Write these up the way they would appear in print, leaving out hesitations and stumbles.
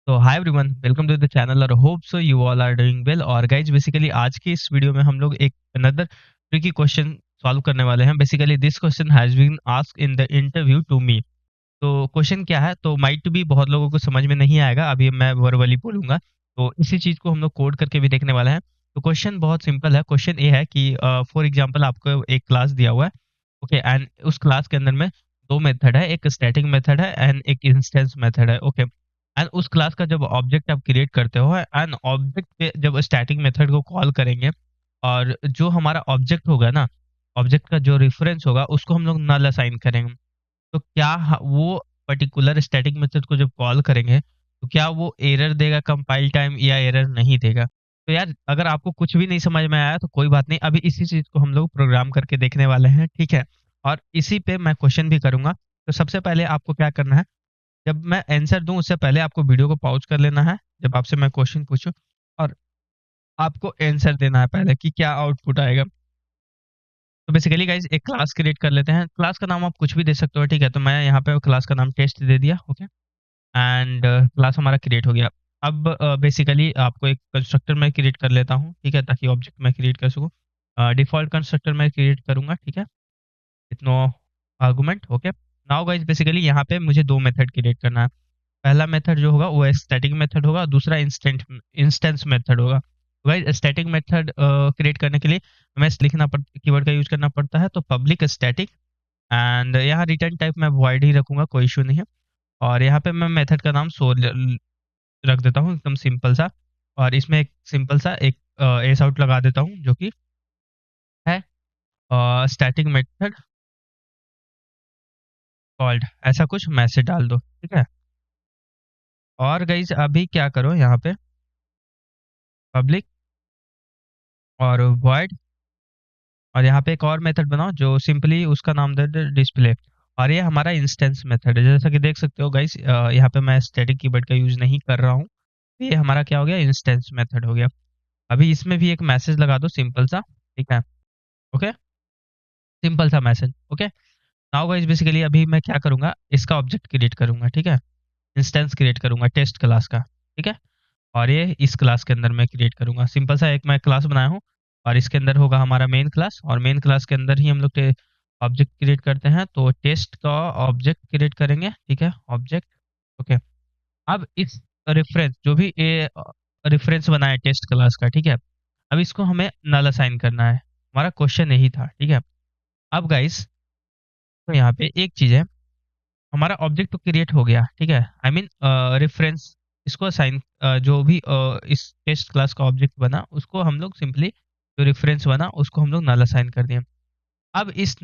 तो hi everyone, welcome to the channel और hope so you all are doing well. और guys basically आज की इस वीडियो में हम लोग एक अनदर ट्रिकी क्वेश्चन सॉल्व करने वाले हैं। Basically this question has been asked in the interview to me. तो क्वेश्चन क्या है, तो माइट भी बहुत लोगों को समझ में नहीं आएगा, अभी मैं वर्बली बोलूंगा। तो इसी चीज को हम लोग कोड करके भी देखने वाले हैं। तो क्वेश्चन बहुत सिंपल है। क्वेश्चन ये है कि फॉर एग्जाम्पल आपको एक क्लास दिया हुआ है, ओके, एंड उस क्लास के अंदर में दो मेथड है, एक स्टैटिक मेथड है एंड एक इंस्टेंस मेथड है, ओके। एंड उस क्लास का जब ऑब्जेक्ट आप क्रिएट करते हो एंड ऑब्जेक्ट पे जब स्टैटिक मेथड को कॉल करेंगे और जो हमारा ऑब्जेक्ट होगा ना, ऑब्जेक्ट का जो रेफरेंस होगा उसको हम लोग नल असाइन करेंगे। तो क्या वो पर्टिकुलर स्टैटिक मेथड को जब कॉल करेंगे तो क्या वो एरर देगा कंपाइल टाइम या एरर नहीं देगा? तो यार अगर आपको कुछ भी नहीं समझ में आया तो कोई बात नहीं, अभी इसी चीज को हम लोग प्रोग्राम करके देखने वाले हैं, ठीक है। और इसी पे मैं क्वेश्चन भी करूंगा। तो सबसे पहले आपको क्या करना है, जब मैं आंसर दूं उससे पहले आपको वीडियो को पॉज कर लेना है, जब आपसे मैं क्वेश्चन पूछूं, और आपको आंसर देना है पहले कि क्या आउटपुट आएगा। तो बेसिकली गाइस एक क्लास क्रिएट कर लेते हैं। क्लास का नाम आप कुछ भी दे सकते हो, ठीक है। तो मैं यहाँ पे क्लास का नाम टेस्ट दे दिया, ओके। एंड क्लास हमारा क्रिएट हो गया। अब बेसिकली आपको एक कंस्ट्रक्टर मैं क्रिएट कर लेता हूँ, ठीक है, ताकि ऑब्जेक्ट मैं क्रिएट कर सकूँ। डिफ़ॉल्ट कंस्ट्रक्टर मैं क्रिएट करूँगा, ठीक है, with no argument, okay. Now guys basically यहाँ पे मुझे दो मेथड क्रिएट करना है। पहला मेथड जो होगा वो स्टैटिक मेथड होगा, दूसरा इंस्टेंस मेथड होगा। गाइस स्टैटिक मेथड क्रिएट करने के लिए हमें कीवर्ड का यूज करना पड़ता है। तो पब्लिक स्टैटिक, एंड यहाँ रिटर्न टाइप मैं वॉइड ही रखूंगा, कोई इशू नहीं है। और यहाँ पे मैं मेथड का नाम सो रख देता हूँ, एकदम सिंपल सा। और इसमें एक सिंपल सा एक एस आउट लगा देता हूँ जो कि है स्टैटिक मेथड कॉल्ड, ऐसा कुछ मैसेज डाल दो, ठीक है। और गाइस अभी क्या करो, यहाँ पे पब्लिक और वॉइड, और यहाँ पे एक और मेथड बनाओ जो सिंपली उसका नाम दे दे डिस्प्ले। और ये हमारा इंस्टेंस मेथड है। जैसा कि देख सकते हो गाइस, यहाँ पे मैं स्टैटिक कीवर्ड का यूज नहीं कर रहा हूँ। ये हमारा क्या हो गया, इंस्टेंस मेथड हो गया। अभी इसमें भी एक मैसेज लगा दो सिंपल सा, ठीक है, ओके, सिंपल सा message, okay. Now guys basically अभी मैं क्या करूंगा, इसका ऑब्जेक्ट क्रिएट करूंगा, ठीक है, इंस्टेंस क्रिएट करूंगा टेस्ट क्लास का, ठीक है। और ये इस क्लास के अंदर मैं क्रिएट करूंगा, सिंपल सा एक मैं क्लास बनाया हूँ। और इसके अंदर होगा हमारा मेन क्लास, और मेन क्लास के अंदर ही हम लोग ऑब्जेक्ट क्रिएट करते हैं। तो टेस्ट का ऑब्जेक्ट क्रिएट करेंगे, ठीक है, ऑब्जेक्ट, ओके। अब इस रेफरेंस जो भी ये रेफरेंस बना है टेस्ट क्लास का, ठीक है, अब इसको हमें नल असाइन करना है। हमारा क्वेश्चन यही था, ठीक है। अब गाइस तो यहाँ पे एक चीज है, हमारा ऑब्जेक्ट तो क्रिएट हो गया, ठीक है, आई मीन रेफरेंस, इसको असाइन जो भी इस टेस्ट क्लास का ऑब्जेक्ट बना उसको हम लोग सिंपली, जो रेफरेंस बना उसको हम लोग नल असाइन कर दिए। अब इस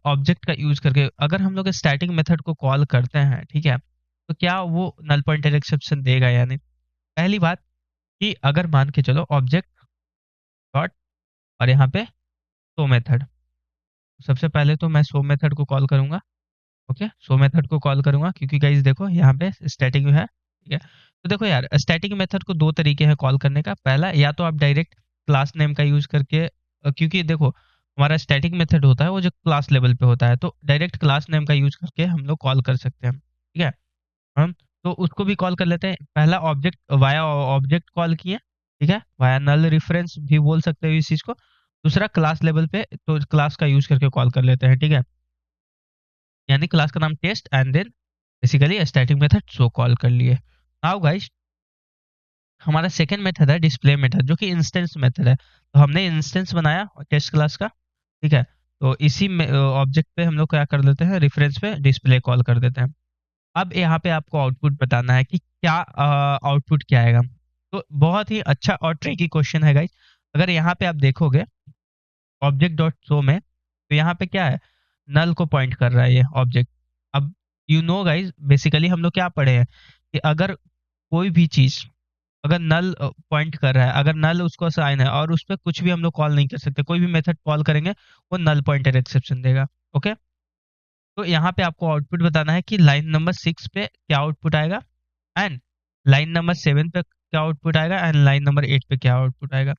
ऑब्जेक्ट का यूज करके अगर हम लोग स्टैटिक मेथड को कॉल करते हैं, ठीक है, तो क्या वो नल पॉइंटर एक्सेप्शन देगा या नहीं? पहली बात कि अगर मान के चलो ऑब्जेक्ट डॉट और यहाँ पे शो मेथड, सबसे पहले तो मैं शो मेथड को कॉल करूंगा, ओके, शो मेथड को कॉल करूंगा क्योंकि गाइस देखो यहाँ पे स्टैटिक में है, ठीक है। तो देखो यार स्टैटिक मेथड को दो तरीके हैं कॉल करने का। पहला, या तो आप डायरेक्ट क्लास नेम का यूज करके, क्योंकि देखो हमारा स्टैटिक मेथड होता है वो जो क्लास लेवल पे होता है, तो डायरेक्ट क्लास नेम का यूज करके हम लोग कॉल कर सकते हैं, ठीक है। हम तो उसको भी कॉल कर लेते हैं। पहला ऑब्जेक्ट वाया ऑब्जेक्ट कॉल किए, ठीक है, वाया नल रेफरेंस भी बोल सकते हो इस चीज को। दूसरा क्लास लेवल पे तो क्लास का यूज करके कॉल कर लेते हैं, ठीक है, यानी क्लास का नाम test and then basically static method show call कर लिए। नाउ गाइस हमारा सेकंड मेथड है डिस्प्ले मेथड, जो कि इंस्टेंस मेथड है। तो हमने इंस्टेंस बनाया टेस्ट क्लास का, ठीक है। तो इसी में ऑब्जेक्ट पे हम लोग क्या कर देते हैं, रेफरेंस पे डिस्प्ले कॉल कर देते हैं। अब यहाँ पे आपको आउटपुट बताना है कि क्या आउटपुट क्या आएगा। तो बहुत ही अच्छा और ट्रिकी क्वेश्चन है गाइस। अगर यहाँ पे आप देखोगे ऑब्जेक्ट डॉट शो में, तो यहाँ पे क्या है, नल को पॉइंट कर रहा है ये ऑब्जेक्ट। अब यू नो गाइस बेसिकली हम लोग क्या पढ़े हैं कि अगर कोई भी चीज अगर नल पॉइंट कर रहा है, अगर नल उसको साइन है और उस पर कुछ भी हम लोग कॉल नहीं कर सकते, कोई भी मेथड कॉल करेंगे वो नल पॉइंटर एक्सेप्शन देगा, ओके। तो यहाँ पे आपको आउटपुट बताना है कि लाइन नंबर 6 पे क्या आउटपुट आएगा, एंड लाइन नंबर 7 पे क्या आउटपुट आएगा, एंड लाइन नंबर 8 पे क्या आउटपुट आएगा।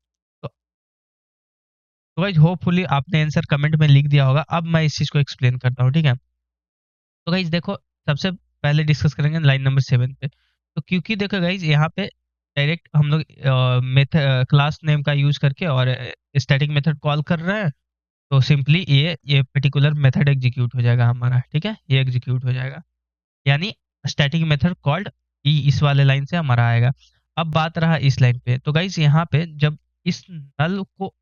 तो गाइज होपफुली आपने आंसर कमेंट में लिख दिया होगा। अब मैं इस चीज को एक्सप्लेन करता हूँ, ठीक है। तो गाइज देखो, सबसे पहले डिस्कस करेंगे लाइन नंबर 7 पे। तो क्योंकि देखो गाइज यहाँ पे डायरेक्ट हम लोग मेथड क्लास नेम का यूज करके और स्टैटिक मेथड कॉल कर रहे हैं, तो सिंपली ये पर्टिकुलर मेथड एग्जीक्यूट हो जाएगा हमारा, ठीक है, ये एग्जीक्यूट हो जाएगा, यानी स्टैटिक मेथड कॉल्ड इस वाले लाइन से हमारा आएगा। अब बात रहा इस लाइन पे, तो गाइज यहाँ पे जब इस नल को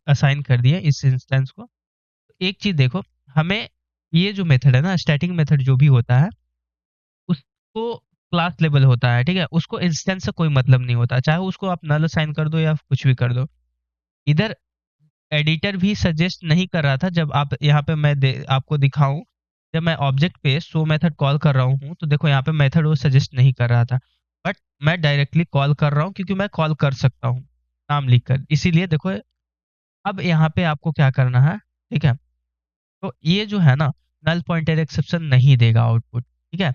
असाइन कर दिया इस इंस्टेंस को, तो एक चीज देखो, हमें ये जो मेथड है ना, स्टैटिक मेथड जो भी होता है उसको क्लास लेवल होता है, ठीक है, उसको इंस्टेंस से कोई मतलब नहीं होता, चाहे उसको आप नल असाइन कर दो या कुछ भी कर दो। इधर एडिटर भी सजेस्ट नहीं कर रहा था, जब आप यहाँ पे मैं आपको दिखाऊं, जब मैं ऑब्जेक्ट पे शो मेथड कॉल कर रहा हूँ, तो देखो यहाँ पे मेथड वो सजेस्ट नहीं कर रहा था, बट मैं डायरेक्टली कॉल कर रहा हूँ क्योंकि मैं कॉल कर सकता हूँ नाम लिखकर, इसीलिए देखो। अब यहाँ पे आपको क्या करना है, ठीक है, तो ये जो है ना, नल पॉइंटर एक्सेप्शन नहीं देगा आउटपुट, ठीक है,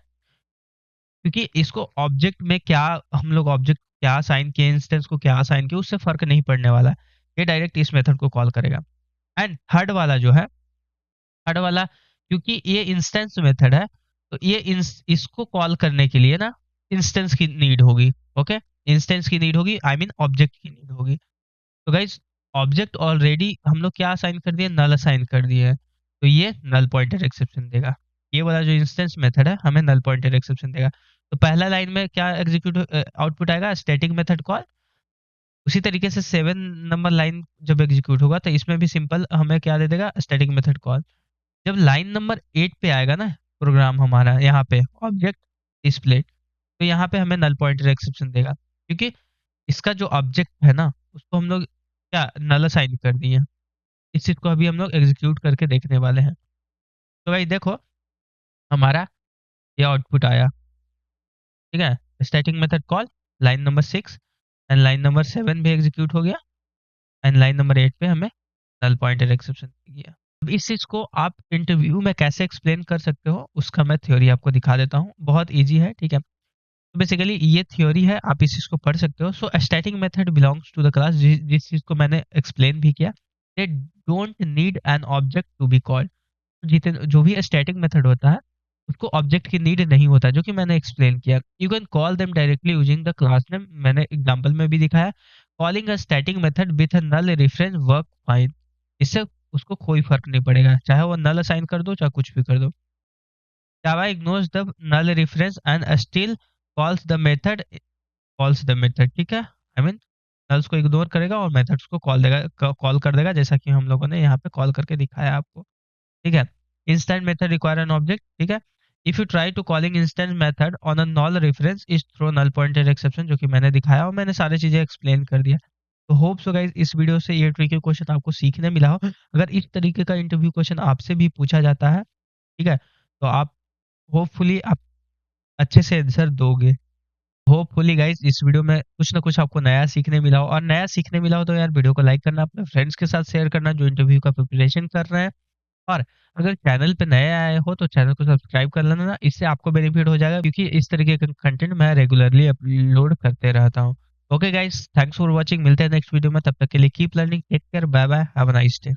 क्योंकि इसको ऑब्जेक्ट में क्या, हम लोग ऑब्जेक्ट क्या साइन किए, इंस्टेंस को क्या साइन किए, उससे फर्क नहीं पड़ने वाला है, ये डायरेक्ट इस मेथड को कॉल करेगा। एंड थर्ड वाला जो है, थर्ड वाला, क्योंकि ये इंस्टेंस मेथड है, तो ये इसको कॉल करने के लिए ना इंस्टेंस की नीड होगी, ओके, इंस्टेंस की नीड होगी, आई मीन ऑब्जेक्ट की नीड होगी। तो गाइज ऑब्जेक्ट ऑलरेडी हम लोग क्या असाइन कर दिए, नल असाइन कर दिए है, तो ये नल पॉइंटर एक्सेप्शन देगा। ये वाला जो इंस्टेंस मेथड है हमें नल पॉइंटर एक्सेप्शन देगा। तो पहला लाइन में क्या एग्जीक्यूट आउटपुट आएगा, स्टैटिक मेथड कॉल। उसी तरीके से 7 नंबर लाइन जब एग्जीक्यूट होगा, तो इसमें भी सिंपल हमें क्या दे देगा, स्टैटिक मेथड कॉल। जब लाइन नंबर 8 पे आएगा ना प्रोग्राम हमारा, यहाँ पे ऑब्जेक्ट डिस्प्ले, तो यहाँ पे हमें नल पॉइंटर एक्सेप्शन देगा, क्योंकि इसका जो ऑब्जेक्ट है ना, उसको हम लोग क्या नल असाइन कर दिए। इस चीज को अभी हम लोग एग्जीक्यूट करके देखने वाले हैं। तो भाई देखो, हमारा ये आउटपुट आया, ठीक है, static method call, line number 6, and line number 7 भी एग्जीक्यूट हो गया, एंड लाइन नंबर 8 पे हमें नल पॉइंटर एक्सेप्शन दिया। अब इस चीज को आप इंटरव्यू में कैसे एक्सप्लेन कर सकते हो, उसका मैं थ्योरी आपको दिखा देता हूँ, बहुत ईजी है, ठीक है। तो बेसिकली ये थ्योरी है, आप इस चीज को पढ़ सकते हो। So static method belongs to the class, जिस चीज को मैंने एक्सप्लेन भी किया, they don't need an object to be called. जितने जो भी स्टैटिक मेथड होता है उसको ऑब्जेक्ट की नीड नहीं होता, जो कि मैंने एक्सप्लेन किया। You can call them directly using the class name, मैंने एग्जांपल में भी दिखाया। Calling a static method with a null reference work fine, इससे उसको कोई फर्क नहीं पड़ेगा, चाहे वो नल असाइन कर दो चाहे कुछ भी कर दो। Java ignores the null reference and still calls the method, ठीक है, आई मीन नल्स को इग्नोर करेगा और मेथड्स को कॉल देगा, कॉल कर देगा, जैसा कि हम लोगों ने यहाँ पे कॉल करके दिखाया आपको, ठीक है। Instant method require an object, ठीक है। If you try to calling instant method on a null reference is throw null pointed exception, जो कि मैंने दिखाया और मैंने सारी चीजें एक्सप्लेन कर दिया। तो होप सो गाइस इस वीडियो से ये ट्रिकी क्वेश्चन आपको सीखने मिला हो। अगर इस तरीके का इंटरव्यू क्वेश्चन आपसे भी पूछा जाता है, ठीक है, तो आप होपफुली आप अच्छे से आंसर दोगे। होपफुली गाइस इस वीडियो में कुछ ना कुछ आपको नया सीखने मिला हो, और नया सीखने मिला हो तो यार वीडियो को लाइक करना, अपने फ्रेंड्स के साथ शेयर करना जो इंटरव्यू का प्रिपरेशन कर रहे हैं। और अगर चैनल पे नए आए हो तो चैनल को सब्सक्राइब कर लेना ना, इससे आपको बेनिफिट हो जाएगा, क्योंकि इस तरीके का कंटेंट मैं रेगुलरली अपलोड करते रहता हूँ। Okay guys, thanks for watching, मिलते हैं नेक्स्ट वीडियो में, तब तक के लिए keep learning, take care, bye bye, have a nice day.